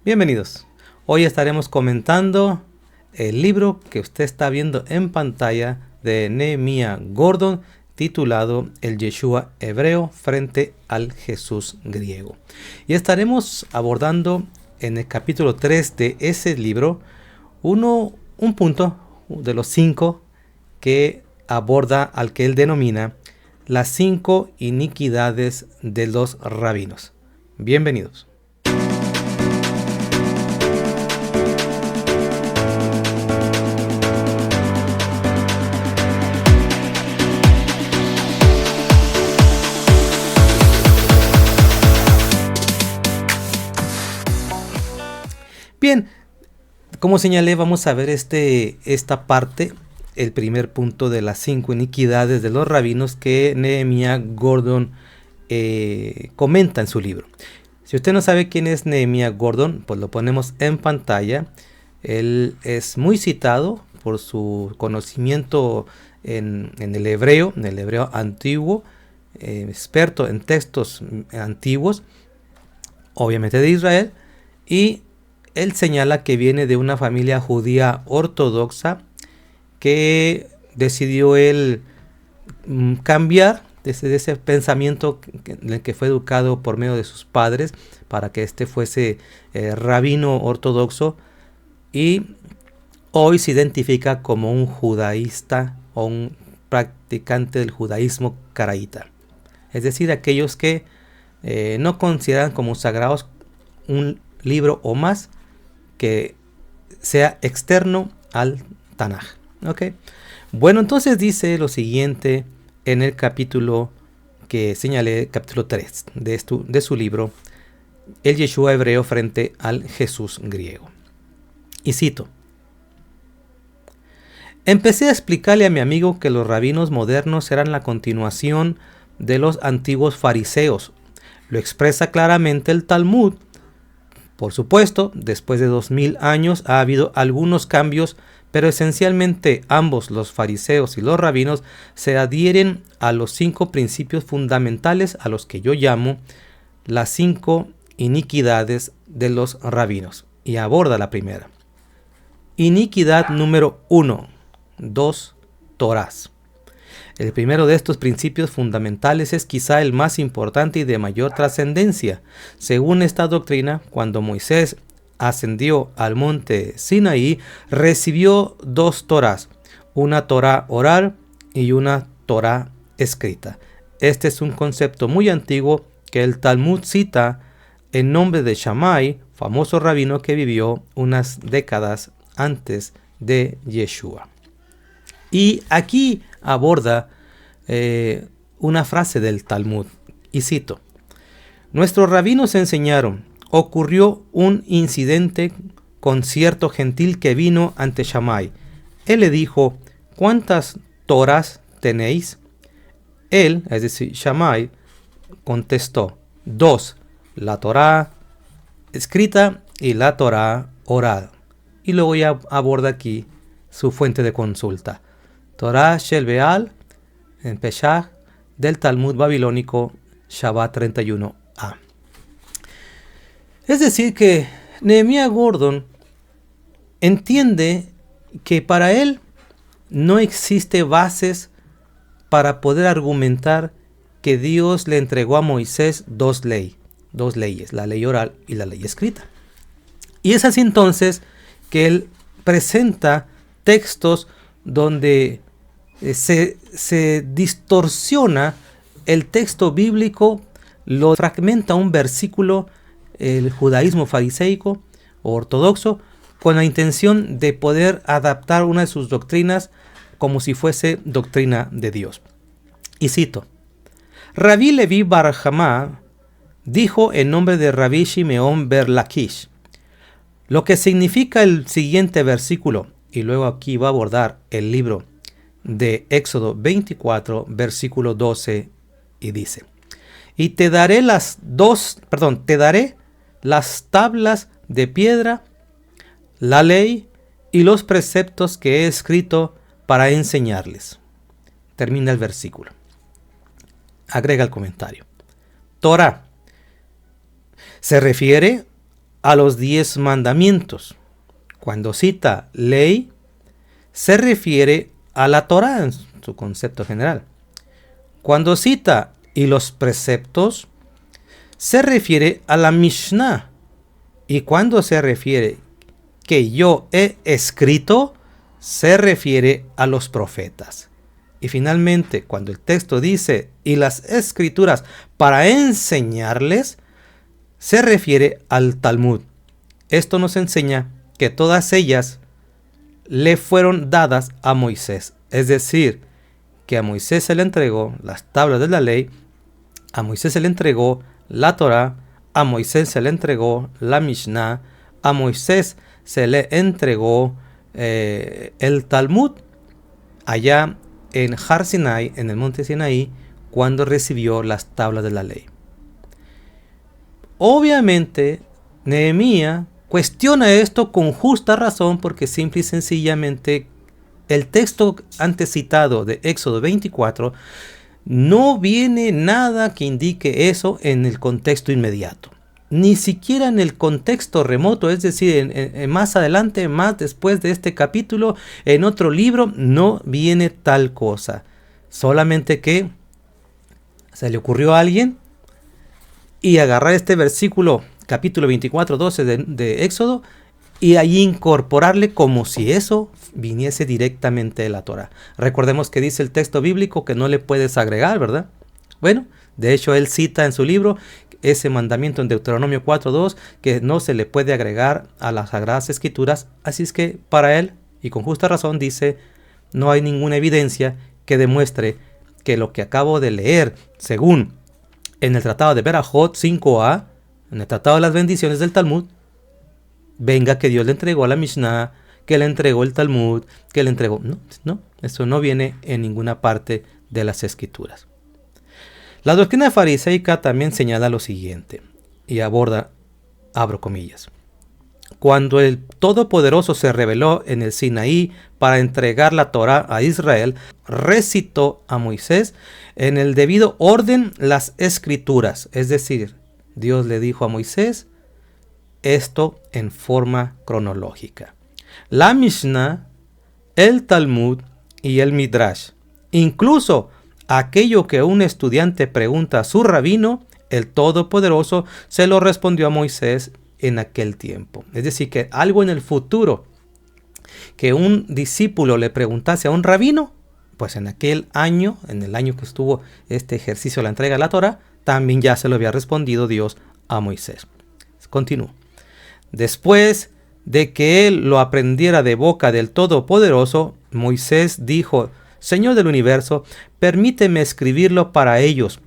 Bienvenidos. Hoy estaremos comentando el libro que usted está viendo en pantalla de Nehemías Gordon, titulado El Yeshua hebreo frente al Jesús griego. Y estaremos abordando en el capítulo 3 de ese libro un punto de los 5 que aborda al que él denomina las 5 iniquidades de los rabinos. Bienvenidos. Bien, como señalé, vamos a ver esta parte, el primer punto de las 5 iniquidades de los rabinos que Nehemías Gordon comenta en su libro. Si usted no sabe quién es Nehemías Gordon, pues lo ponemos en pantalla. Él es muy citado por su conocimiento en el hebreo antiguo, experto en textos antiguos, obviamente de Israel, y él señala que viene de una familia judía ortodoxa que decidió él cambiar desde ese pensamiento en el que fue educado por medio de sus padres para que fuese rabino ortodoxo, y hoy se identifica como un judaísta o un practicante del judaísmo caraíta. Es decir, aquellos que no consideran como sagrados un libro o más que sea externo al Tanaj. ¿Okay? Bueno, entonces dice lo siguiente en el capítulo que señalé, capítulo 3 de su libro, El Yeshua hebreo frente al Jesús griego. Y cito: empecé a explicarle a mi amigo que los rabinos modernos eran la continuación de los antiguos fariseos. Lo expresa claramente el Talmud. Por supuesto, después de 2000 años ha habido algunos cambios, pero esencialmente ambos, los fariseos y los rabinos, se adhieren a los 5 principios fundamentales a los que yo llamo las 5 iniquidades de los rabinos. Y aborda la primera. Iniquidad número 1. 2 Torás. El primero de estos principios fundamentales es quizá el más importante y de mayor trascendencia. Según esta doctrina, cuando Moisés ascendió al monte Sinaí, recibió 2 Torás, una Torá oral y una Torá escrita. Este es un concepto muy antiguo que el Talmud cita en nombre de Shammai, famoso rabino que vivió unas décadas antes de Yeshua. Y aquí aborda una frase del Talmud, y cito: nuestros rabinos enseñaron, ocurrió un incidente con cierto gentil que vino ante Shammai. Él le dijo: ¿cuántas Torás tenéis? Él, es decir, Shammai, contestó: 2, la Torá escrita y la Torá oral. Y luego ya aborda aquí su fuente de consulta: Torá Shel Beal, en Peshach, del Talmud babilónico, Shabbat 31a. Es decir, que Nehemías Gordon entiende que para él no existe bases para poder argumentar que Dios le entregó a Moisés dos leyes, la ley oral y la ley escrita. Y es así entonces que él presenta textos donde se distorsiona el texto bíblico, lo fragmenta un versículo, el judaísmo fariseico o ortodoxo, con la intención de poder adaptar una de sus doctrinas como si fuese doctrina de Dios. Y cito: Rabí Levi bar Jamá dijo en nombre de Rabí Shimeón ber Lakish, lo que significa el siguiente versículo, y luego aquí va a abordar el libro de Éxodo 24, versículo 12, y dice: y te daré las tablas de piedra, la ley y los preceptos que he escrito para enseñarles. Termina el versículo. Agrega el comentario: Torah se refiere a los 10 mandamientos. Cuando cita ley, se refiere a la Torá en su concepto general. Cuando cita y los preceptos, se refiere a la Mishnah. Y cuando se refiere que yo he escrito, se refiere a los profetas. Y finalmente, cuando el texto dice y las escrituras para enseñarles, se refiere al Talmud. Esto nos enseña que todas ellas le fueron dadas a Moisés. Es decir, que a Moisés se le entregó las tablas de la ley, a Moisés se le entregó la Torá, a Moisés se le entregó la Mishnah, a Moisés se le entregó el Talmud allá en Har Sinai, en el monte Sinaí, cuando recibió las tablas de la ley. Obviamente, Nehemías cuestiona esto con justa razón, porque simple y sencillamente el texto antes citado de Éxodo 24 no viene nada que indique eso en el contexto inmediato. Ni siquiera en el contexto remoto, es decir, más adelante, más después de este capítulo, en otro libro, no viene tal cosa. Solamente que se le ocurrió a alguien y agarrar este versículo, capítulo 24, 12 de Éxodo, y allí incorporarle como si eso viniese directamente de la Torá. Recordemos que dice el texto bíblico que no le puedes agregar, ¿verdad? Bueno, de hecho él cita en su libro ese mandamiento en Deuteronomio 4.2, que no se le puede agregar a las Sagradas Escrituras. Así es que para él, y con justa razón, dice, no hay ninguna evidencia que demuestre que lo que acabo de leer, según en el Tratado de Berajot 5a, en el Tratado de las Bendiciones del Talmud, venga que Dios le entregó a la Mishnah, que le entregó el Talmud, que le entregó... No, eso no viene en ninguna parte de las Escrituras. La doctrina fariseica también señala lo siguiente, y aborda, abro comillas, cuando el Todopoderoso se reveló en el Sinaí para entregar la Torá a Israel, recitó a Moisés en el debido orden las Escrituras, es decir, Dios le dijo a Moisés esto en forma cronológica. La Mishnah, el Talmud y el Midrash, incluso aquello que un estudiante pregunta a su rabino, el Todopoderoso se lo respondió a Moisés en aquel tiempo. Es decir, que algo en el futuro que un discípulo le preguntase a un rabino, pues en aquel año, en el año que estuvo este ejercicio de la entrega de la Torá, también ya se lo había respondido Dios a Moisés. Continúo. Después de que él lo aprendiera de boca del Todopoderoso, Moisés dijo: Señor del universo, permíteme escribirlo para ellos.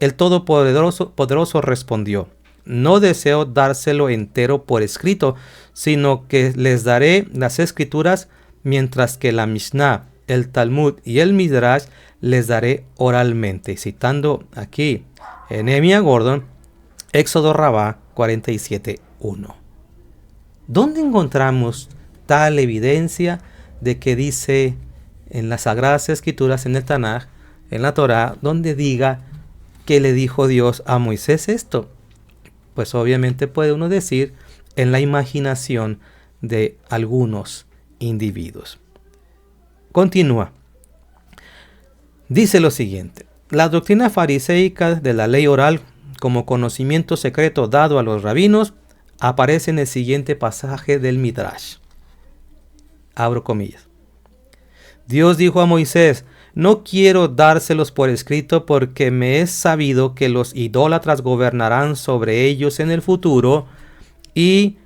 El Todopoderoso respondió: no deseo dárselo entero por escrito, sino que les daré las escrituras, mientras que la Mishnah, el Talmud y el Midrash les daré oralmente. Citando aquí Nehemías Gordon, Éxodo Rabá 47.1. ¿Dónde encontramos tal evidencia de que dice en las Sagradas Escrituras, en el Tanaj, en la Torá, donde diga que le dijo Dios a Moisés esto? Pues obviamente puede uno decir en la imaginación de algunos individuos. Continúa. Dice lo siguiente: la doctrina fariseica de la ley oral como conocimiento secreto dado a los rabinos aparece en el siguiente pasaje del Midrash. Abro comillas. Dios dijo a Moisés: no quiero dárselos por escrito porque me es sabido que los idólatras gobernarán sobre ellos en el futuro y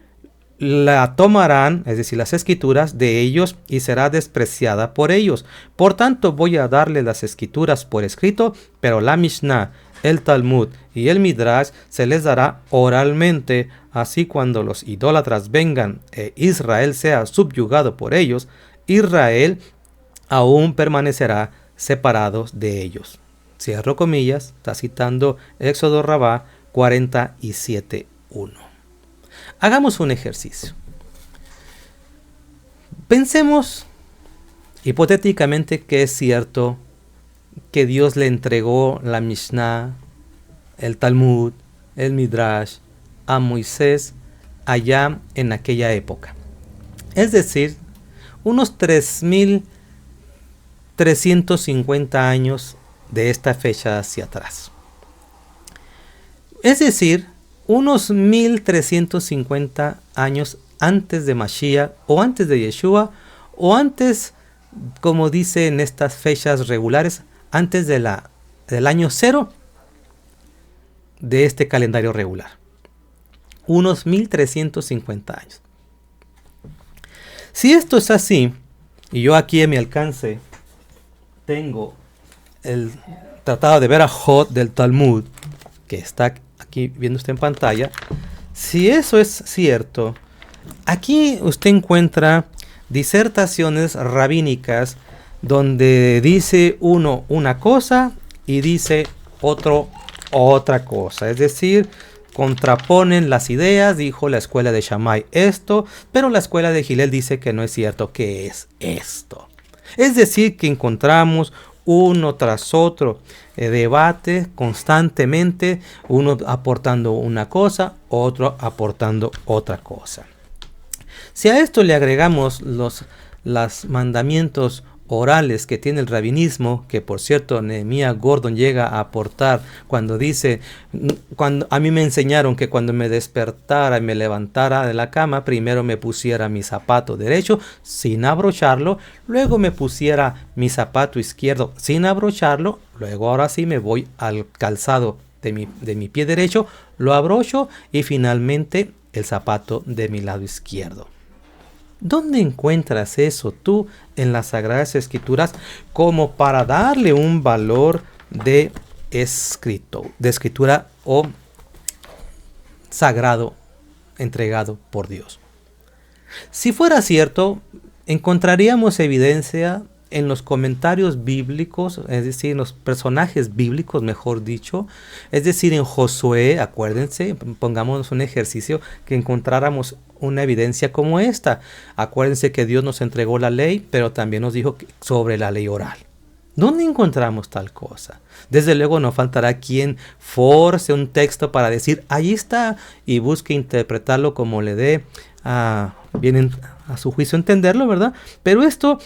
la tomarán, es decir, las escrituras de ellos, y será despreciada por ellos. Por tanto, voy a darle las escrituras por escrito, pero la Mishnah, el Talmud y el Midrash se les dará oralmente. Así, cuando los idólatras vengan e Israel sea subyugado por ellos, Israel aún permanecerá separados de ellos. Cierro comillas, está citando Éxodo Rabá 47.1. Hagamos un ejercicio. Pensemos hipotéticamente que es cierto que Dios le entregó la Mishnah, el Talmud, el Midrash a Moisés allá en aquella época. Es decir, unos 3.350 años de esta fecha hacia atrás. Es decir, unos 1.350 años antes de Mashiach, o antes de Yeshua, o antes, como dice en estas fechas regulares, antes del año 0 de este calendario regular. Unos 1.350 años. Si esto es así, y yo aquí a mi alcance tengo el Tratado de Berajot del Talmud, que está aquí viendo usted en pantalla, si eso es cierto, aquí usted encuentra disertaciones rabínicas donde dice uno una cosa y dice otro otra cosa. Es decir, contraponen las ideas. Dijo la escuela de Shammai esto, pero la escuela de Hillel dice que no es cierto, que es esto. Es decir, que encontramos uno tras otro debate constantemente, uno aportando una cosa, otro aportando otra cosa. Si a esto le agregamos los mandamientos orales que tiene el rabinismo, que por cierto Nehemías Gordon llega a aportar cuando dice, cuando a mí me enseñaron que cuando me despertara y me levantara de la cama, primero me pusiera mi zapato derecho sin abrocharlo, luego me pusiera mi zapato izquierdo sin abrocharlo, luego ahora sí me voy al calzado de mi pie derecho, lo abrocho y finalmente el zapato de mi lado izquierdo. ¿Dónde encuentras eso tú en las Sagradas Escrituras como para darle un valor de escritura o sagrado entregado por Dios? Si fuera cierto, encontraríamos evidencia en los comentarios bíblicos, es decir, en los personajes bíblicos, mejor dicho, es decir, en Josué, acuérdense, pongamos un ejercicio, que encontráramos una evidencia como esta. Acuérdense que Dios nos entregó la ley, pero también nos dijo sobre la ley oral. ¿Dónde encontramos tal cosa? Desde luego no faltará quien force un texto para decir, ahí está, y busque interpretarlo como le dé vienen a su juicio entenderlo, ¿verdad? Pero esto,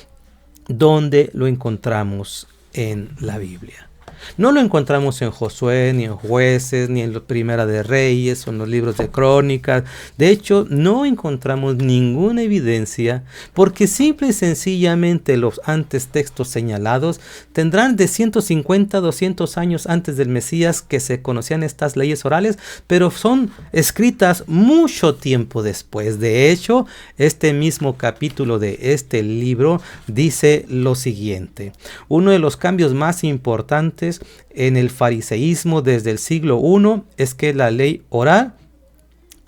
¿dónde lo encontramos en la Biblia? No lo encontramos en Josué, ni en Jueces, ni en la Primera de Reyes, o en los libros de Crónicas. De hecho, no encontramos ninguna evidencia, porque simple y sencillamente los antes textos señalados tendrán de 150 a 200 años antes del Mesías que se conocían estas leyes orales, pero son escritas mucho tiempo después. De hecho, este mismo capítulo de este libro dice lo siguiente: uno de los cambios más importantes en el fariseísmo desde el siglo I es que la ley oral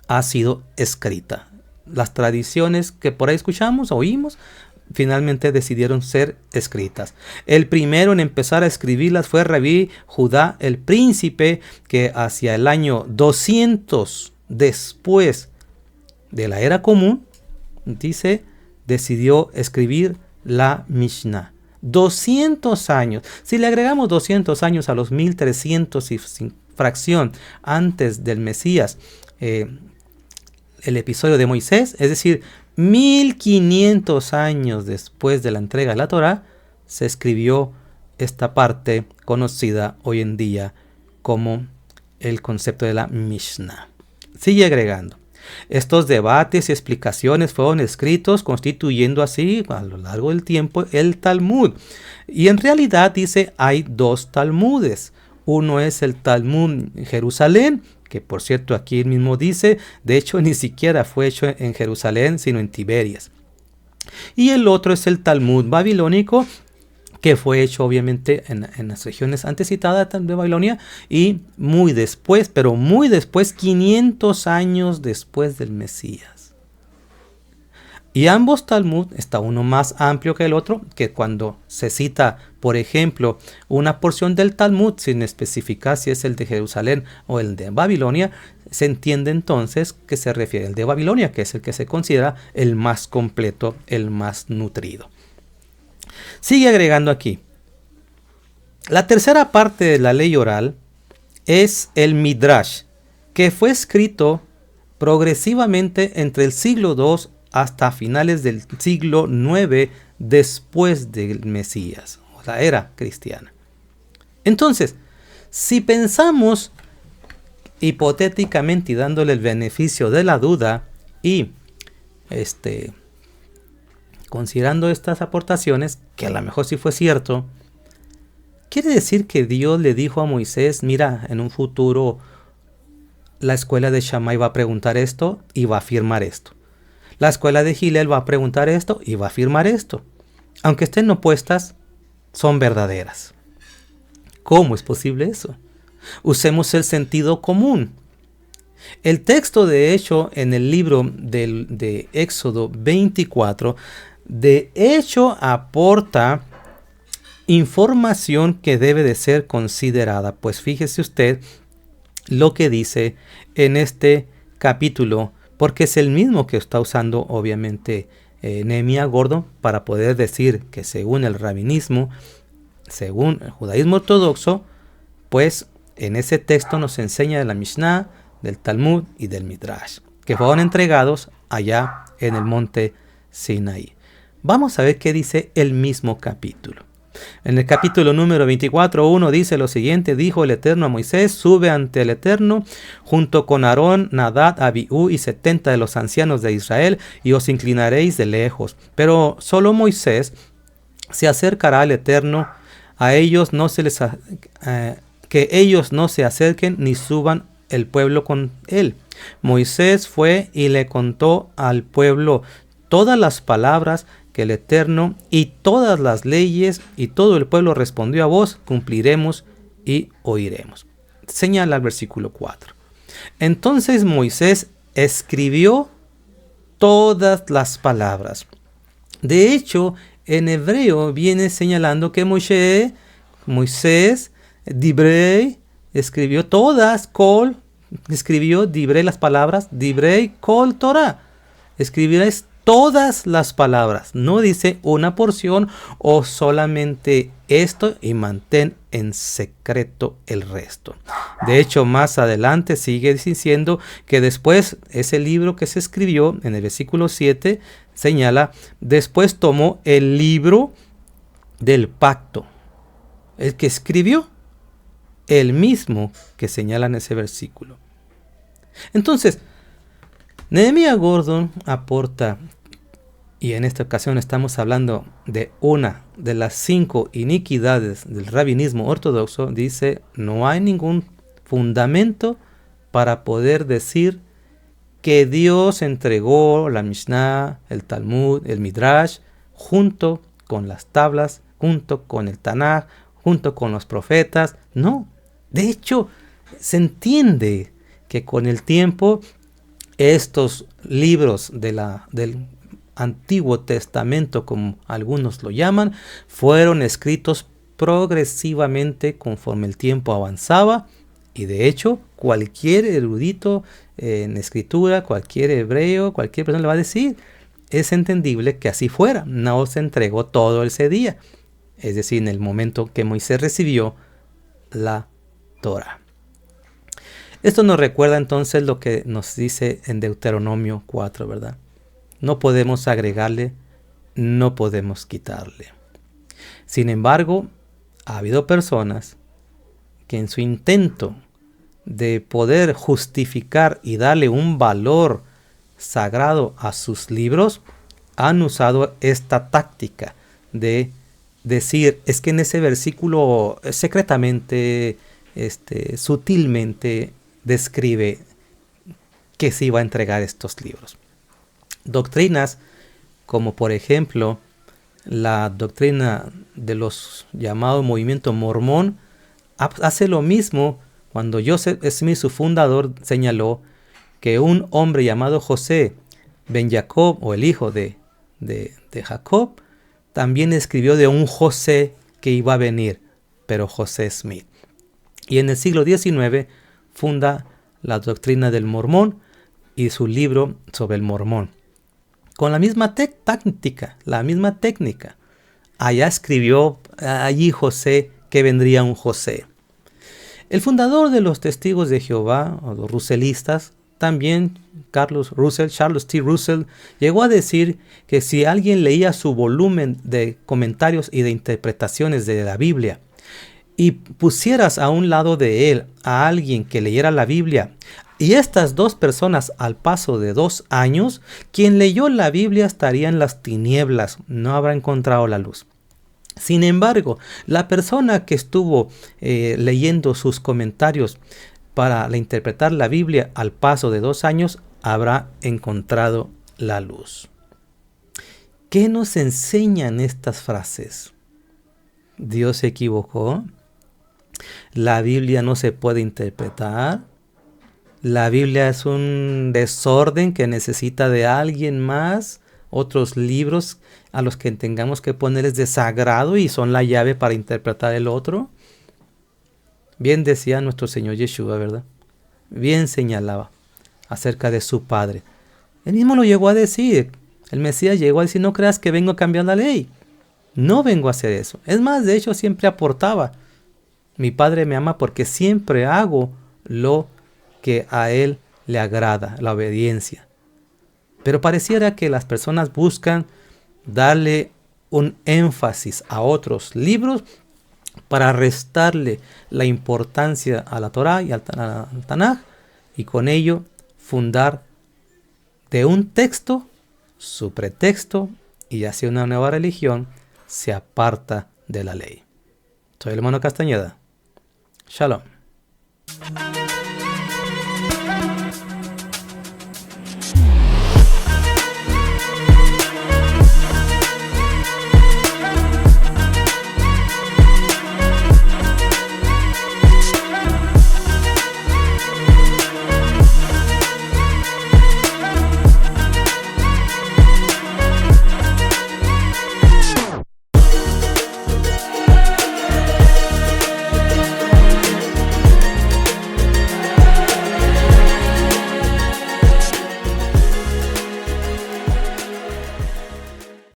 ha sido escrita. Las tradiciones que por ahí escuchamos, oímos, finalmente decidieron ser escritas. El primero en empezar a escribirlas fue Rabí Judá el Príncipe, que hacia el año 200 después de la era común, dice, decidió escribir la Mishnah. 200 años. Si le agregamos 200 años a los 1300 y fracción antes del Mesías, el episodio de Moisés, es decir, 1500 años después de la entrega de la Torá, se escribió esta parte conocida hoy en día como el concepto de la Mishnah. Sigue agregando. Estos debates y explicaciones fueron escritos constituyendo así a lo largo del tiempo el Talmud. Y en realidad dice hay dos Talmudes. Uno es el Talmud Jerusalén, que por cierto aquí mismo dice, de hecho ni siquiera fue hecho en Jerusalén, sino en Tiberias. Y el otro es el Talmud babilónico, que fue hecho obviamente en las regiones antes citadas de Babilonia y muy después, pero muy después, 500 años después del Mesías. Y ambos Talmud, está uno más amplio que el otro, que cuando se cita, por ejemplo, una porción del Talmud, sin especificar si es el de Jerusalén o el de Babilonia, se entiende entonces que se refiere al de Babilonia, que es el que se considera el más completo, el más nutrido. Sigue agregando aquí. La tercera parte de la ley oral es el Midrash, que fue escrito progresivamente entre el siglo II hasta finales del siglo IX después del Mesías, o la era cristiana. Entonces, si pensamos hipotéticamente y dándole el beneficio de la duda y considerando estas aportaciones, que a lo mejor sí fue cierto, quiere decir que Dios le dijo a Moisés, mira, en un futuro la escuela de Shammai va a preguntar esto y va a afirmar esto. La escuela de Hillel va a preguntar esto y va a afirmar esto. Aunque estén opuestas, son verdaderas. ¿Cómo es posible eso? Usemos el sentido común. El texto, de hecho, en el libro de Éxodo 24, de hecho aporta información que debe de ser considerada. Pues fíjese usted lo que dice en este capítulo, porque es el mismo que está usando obviamente Nehemías Gordon para poder decir que según el rabinismo, según el judaísmo ortodoxo, pues en ese texto nos enseña de la Mishnah, del Talmud y del Midrash, que fueron entregados allá en el monte Sinaí. Vamos a ver qué dice el mismo capítulo. En el capítulo número 24:1 dice lo siguiente: dijo el Eterno a Moisés, sube ante el Eterno junto con Aarón, Nadab, Abiú y 70 de los ancianos de Israel, y os inclinaréis de lejos. Pero solo Moisés se acercará al Eterno, a ellos no se les que ellos no se acerquen ni suban el pueblo con él. Moisés fue y le contó al pueblo todas las palabras que el Eterno y todas las leyes, y todo el pueblo respondió a voz, cumpliremos y oiremos. Señala el versículo 4. Entonces Moisés escribió todas las palabras. De hecho, en hebreo viene señalando que Moisés, Dibrei, escribió todas, Kol, escribió Dibrei, las palabras, Dibrei, Kol, Torah. Escribirás todas las palabras. No dice una porción o solamente esto y mantén en secreto el resto. De hecho, más adelante sigue diciendo que después ese libro que se escribió, en el versículo 7, señala, después tomó el libro del pacto. El que escribió, el mismo que señala en ese versículo. Entonces, Nehemías Gordon aporta, y en esta ocasión estamos hablando de una de las 5 iniquidades del rabinismo ortodoxo, dice, no hay ningún fundamento para poder decir que Dios entregó la Mishnah, el Talmud, el Midrash, junto con las tablas, junto con el Tanaj, junto con los profetas. No, de hecho, se entiende que con el tiempo estos libros del Antiguo Testamento, como algunos lo llaman, fueron escritos progresivamente conforme el tiempo avanzaba, y de hecho cualquier erudito en escritura, cualquier hebreo, cualquier persona le va a decir, es entendible que así fuera, no se entregó todo ese día, es decir, en el momento que Moisés recibió la Torah. Esto nos recuerda entonces lo que nos dice en Deuteronomio 4, ¿verdad? No podemos agregarle, no podemos quitarle. Sin embargo, ha habido personas que en su intento de poder justificar y darle un valor sagrado a sus libros, han usado esta táctica de decir, es que en ese versículo secretamente, sutilmente describe que se iba a entregar estos libros. Doctrinas como por ejemplo la doctrina de los llamados movimiento mormón hace lo mismo cuando Joseph Smith, su fundador, señaló que un hombre llamado José ben Jacob, o el hijo de Jacob, también escribió de un José que iba a venir, pero José Smith. Y en el siglo XIX funda la doctrina del mormón y su libro sobre el mormón. Con la misma táctica, la misma técnica. Allá escribió allí José que vendría un José. El fundador de los Testigos de Jehová, o los ruselistas, también Charles T. Russell, llegó a decir que si alguien leía su volumen de comentarios y de interpretaciones de la Biblia y pusieras a un lado de él a alguien que leyera la Biblia, y estas dos personas al paso de 2 años, quien leyó la Biblia estaría en las tinieblas, no habrá encontrado la luz. Sin embargo, la persona que estuvo leyendo sus comentarios para interpretar la Biblia al paso de 2 años habrá encontrado la luz. ¿Qué nos enseñan estas frases? ¿Dios se equivocó? ¿La Biblia no se puede interpretar? ¿La Biblia es un desorden que necesita de alguien más? ¿Otros libros a los que tengamos que ponerles de sagrado y son la llave para interpretar el otro? Bien decía nuestro Señor Yeshua, ¿verdad? Bien señalaba acerca de su Padre. Él mismo lo llegó a decir. El Mesías llegó a decir, no creas que vengo a cambiar la ley. No vengo a hacer eso. Es más, de hecho, siempre aportaba. Mi Padre me ama porque siempre hago lo que a Él le agrada, la obediencia. Pero pareciera que las personas buscan darle un énfasis a otros libros para restarle la importancia a la Torá y al Tanaj, y con ello fundar de un texto su pretexto, y así una nueva religión se aparta de la ley. Soy el hermano Castañeda. Shalom.